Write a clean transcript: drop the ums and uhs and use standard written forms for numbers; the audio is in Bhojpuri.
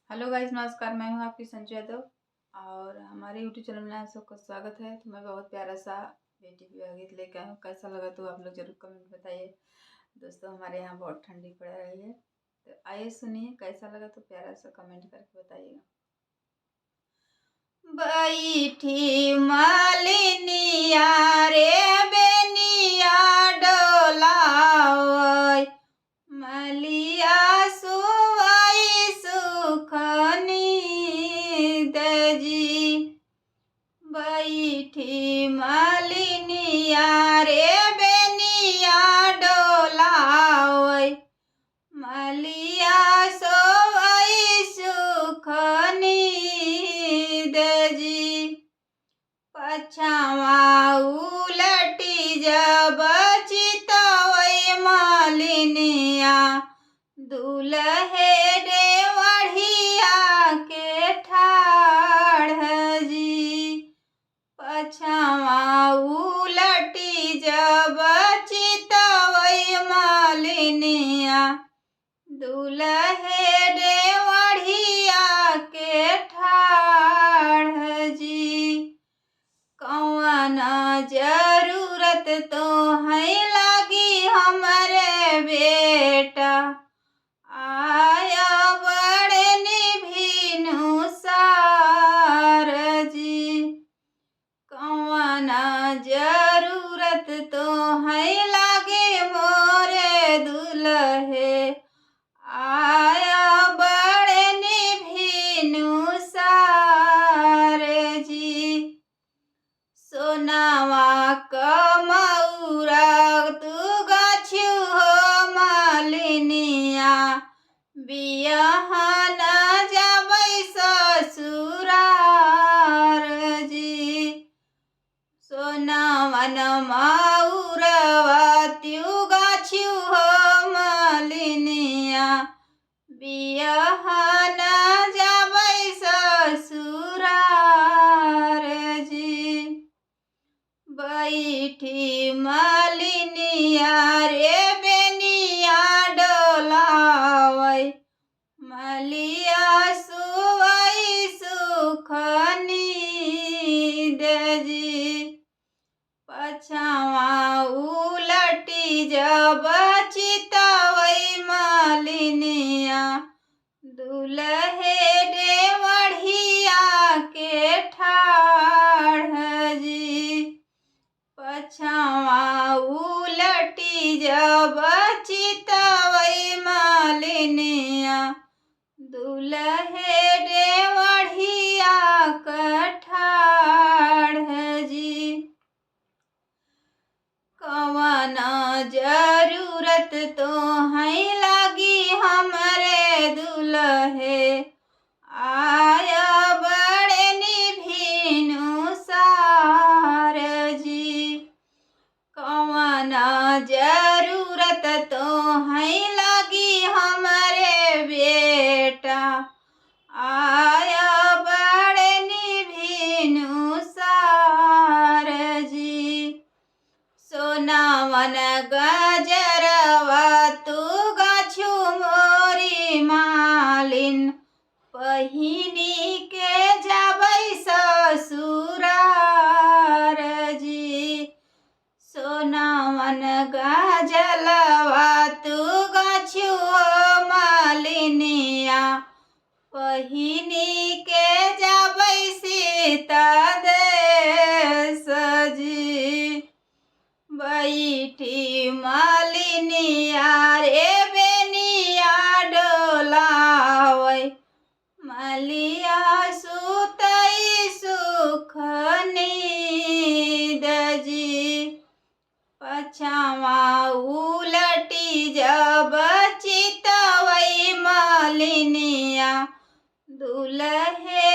हेलो गाइस, नमस्कार। मैं हूं आपकी संजय यादव और हमारे यूट्यूब चैनल में आप सबका स्वागत है। तो मैं बहुत प्यारा सा बेटी विवाह गीत लेके आई हूँ। कैसा लगा तो आप लोग जरूर कमेंट बताइए। दोस्तों, हमारे यहाँ बहुत ठंडी पड़ रही है, तो आइए सुनिए। कैसा लगा तो प्यारा सा कमेंट करके बताइएगा। बैठी मालिनिया रे बेनिया डोलावै, मलिया सुवाई सुखनी दजी। बैठी मालिनिया रे बेनिया डोलावै, मलिया सोवै सुखनी दजी। पछावा उलटी जब चितवै मालिनिया, दुलहे देवढ़िया के ठाढ़ जी। पछावा उलटी जब चितवै मालिनिया, दुलहे देवढ़िया के ठाढ़ जी। कौन जरूरत तो है लगी हमरे बेटा, आया बड़े निभिनु सार जी। कौन जरूरत तो है लगे मोरे दुल्हे, आया बड़े निभिनु सार जी। सोनावा कमौरा तू गाछु हो मालिनिया, बियाहन जाबै ससुरार जी। सोनावन मौरवा तू गाछु हो मालिनिया, बियाहन जाबै ससुरार जी। बैठी मालिनिया रे बेनिया डोलावै, मलिया सुवै सुखनी दजी। पछावा उलटी जब चितवै मालिनिया, दुलहे देवढ़िया के ठाढ़ जी। पछावा उलटी जब चितवै मालिनिया, दुलहे देवढ़िया के ठाढ़ जी। कौन जरूरत तो है लगी हमरे दुल्हे, आया बड़े निभिनु सार जी। कौन जरूरत तो है लगी हमरे बेटा, आया बड़े निभिनु सार जी। सोनावन गजरवा तू गाछु मोरी मालिन, पहिनी के जाबै ससुरार जी। सोनावन गजलवा तू गाछु हो मालिनिया, पहिनी के जाबै सीता देश जी। बैठी मालिनिया रे बेनिया डोलावै, मलिया सुतै सुखनी दजी। पछावा उलटी जब चितवै मालिनिया, दुलहे